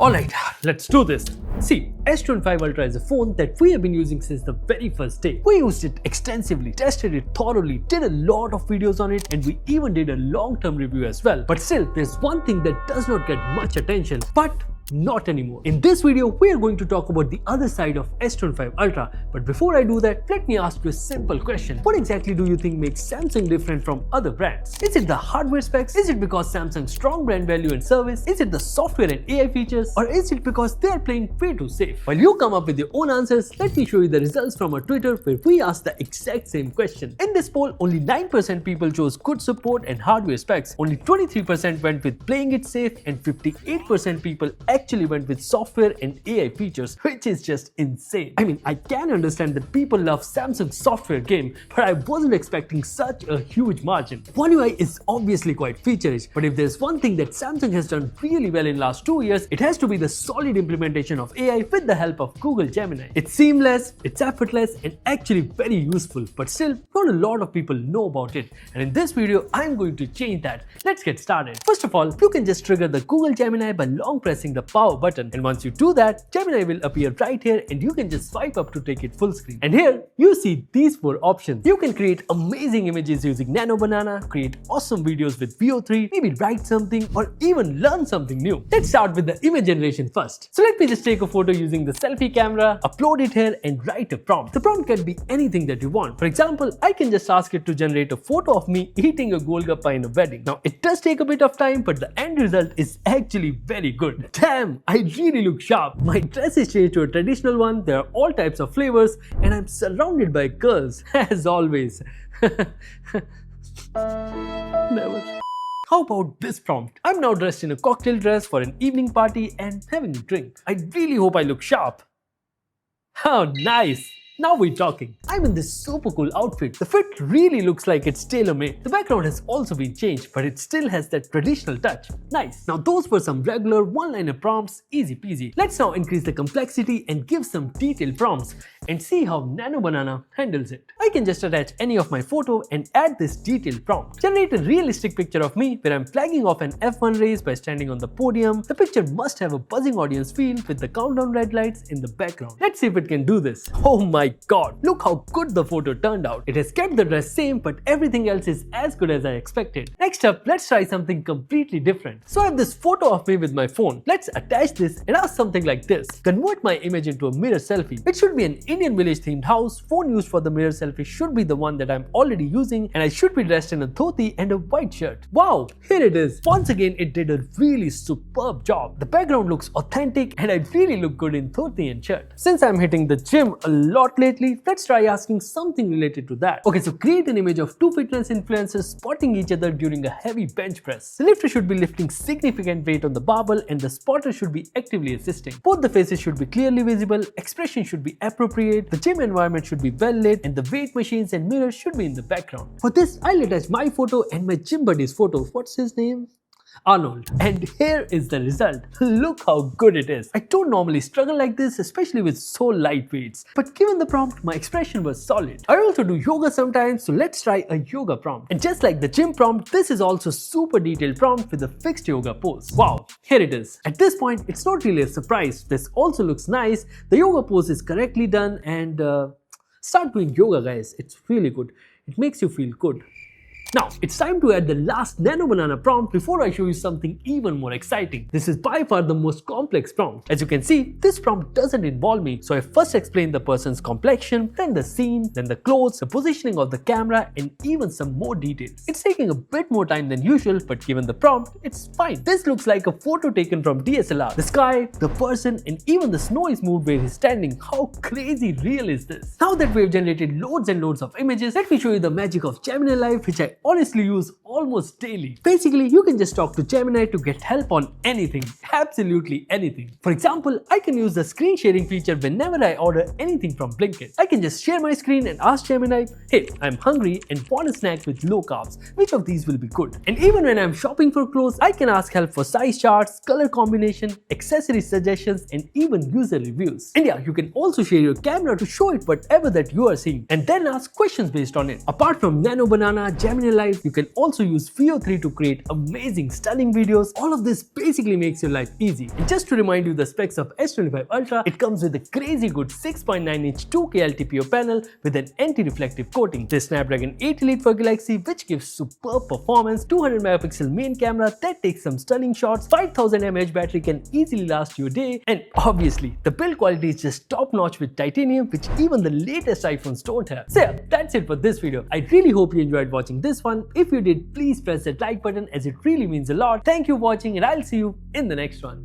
Alright, let's do this. See, S25 Ultra is a phone that we have been using since the very first day. We used it extensively, tested it thoroughly, did a lot of videos on it, and we even did a long-term review as well. But still, there's one thing that does not get much attention, but not anymore. In this video, we are going to talk about the other side of S25 Ultra. But before I do that, let me ask you a simple question. What exactly do you think makes Samsung different from other brands? Is it the hardware specs? Is it because Samsung's strong brand value and service? Is it the software and AI features? Or is it because they are playing way too safe? While you come up with your own answers, let me show you the results from our Twitter where we asked the exact same question. In this poll, only 9% people chose good support and hardware specs. Only 23% went with playing it safe, and 58% people actually went with software and AI features, which is just insane. I mean, I can understand that people love Samsung's software game, but I wasn't expecting such a huge margin. One UI is obviously quite feature-rich, but if there's one thing that Samsung has done really well in last 2 years, it has to be the solid implementation of AI with the help of Google Gemini. It's seamless, it's effortless, and actually very useful, but still not a lot of people know about it. And in this video, I'm going to change that. Let's get started. First of all, you can just trigger the Google Gemini by long pressing the power button, and once you do that, Gemini will appear right here and you can just swipe up to take it full screen. And here you see these 4 options. You can create amazing images using Nano Banana, create awesome videos with VO3, maybe write something or even learn something new. Let's start with the image generation first. So let me just take a photo using the selfie camera, upload it here and write a prompt. The prompt can be anything that you want. For example, I can just ask it to generate a photo of me eating a golgappa in a wedding. Now it does take a bit of time, but the end result is actually very good. Damn, I really look sharp. My dress is changed to a traditional one, there are all types of flavors, and I'm surrounded by girls, as always. Never. How about this prompt? I'm now dressed in a cocktail dress for an evening party and having a drink. I really hope I look sharp. How nice! Now we're talking. I'm in this super cool outfit. The fit really looks like it's tailor-made. The background has also been changed, but it still has that traditional touch. Nice. Now those were some regular one-liner prompts, easy peasy. Let's now increase the complexity and give some detailed prompts and see how Nano Banana handles it. I can just attach any of my photo and add this detailed prompt. Generate a realistic picture of me where I'm flagging off an F1 race by standing on the podium. The picture must have a buzzing audience feel with the countdown red lights in the background. Let's see if it can do this. Oh my god, look how good the photo turned out. It has kept the dress same, but everything else is as good as I expected. Next up, let's try something completely different. So I have this photo of me with my phone. Let's attach this and ask something like this. Convert my image into a mirror selfie. It should be an Indian village themed house. Phone used for the mirror selfie should be the one that I'm already using, and I should be dressed in a dhoti and a white shirt. Wow, here it is. Once again, it did a really superb job. The background looks authentic and I really look good in dhoti and shirt. Since I'm hitting the gym a lot lately, let's try asking something related to that. Okay, so create an image of 2 fitness influencers spotting each other during a heavy bench press. The lifter should be lifting significant weight on the barbell and the spotter should be actively assisting. Both the faces should be clearly visible, expression should be appropriate, the gym environment should be well lit, and the weight machines and mirrors should be in the background. For this, I'll attach my photo and my gym buddy's photo. What's his name? Arnold. And here is the result. Look how good it is. I don't normally struggle like this, especially with so light weights. But given the prompt, my expression was solid. I also do yoga sometimes, so let's try a yoga prompt. And just like the gym prompt, this is also super detailed prompt with a fixed yoga pose. Wow, here it is. At this point, it's not really a surprise. This also looks nice. The yoga pose is correctly done, and start doing yoga, guys. It's really good. It makes you feel good. Now, it's time to add the last Nano Banana prompt before I show you something even more exciting. This is by far the most complex prompt. As you can see, this prompt doesn't involve me, so I first explain the person's complexion, then the scene, then the clothes, the positioning of the camera, and even some more details. It's taking a bit more time than usual, but given the prompt, it's fine. This looks like a photo taken from DSLR. The sky, the person, and even the snow is moved where he's standing. How crazy real is this? Now that we've generated loads and loads of images, let me show you the magic of Gemini Live, which I honestly use almost daily. Basically, you can just talk to Gemini to get help on anything, absolutely anything. For example, I can use the screen sharing feature whenever I order anything from Blinkit. I can just share my screen and ask Gemini, hey, I'm hungry and want a snack with low carbs. Which of these will be good? And even when I'm shopping for clothes, I can ask help for size charts, color combination, accessory suggestions, and even user reviews. And yeah, you can also share your camera to show it whatever that you are seeing and then ask questions based on it. Apart from Nano Banana, Gemini real life. You can also use Veo 3 to create amazing stunning videos. All of this basically makes your life easy. And just to remind you the specs of S25 Ultra, it comes with a crazy good 6.9-inch 2K LTPO panel with an anti-reflective coating. This Snapdragon 8 Elite for Galaxy, which gives superb performance, 200 megapixel main camera that takes some stunning shots, 5000 mAh battery can easily last you a day, and obviously the build quality is just top notch with titanium, which even the latest iPhones don't have. So yeah, that's it for this video. I really hope you enjoyed watching this one. If you did, please press that like button as it really means a lot. Thank you for watching and I'll see you in the next one.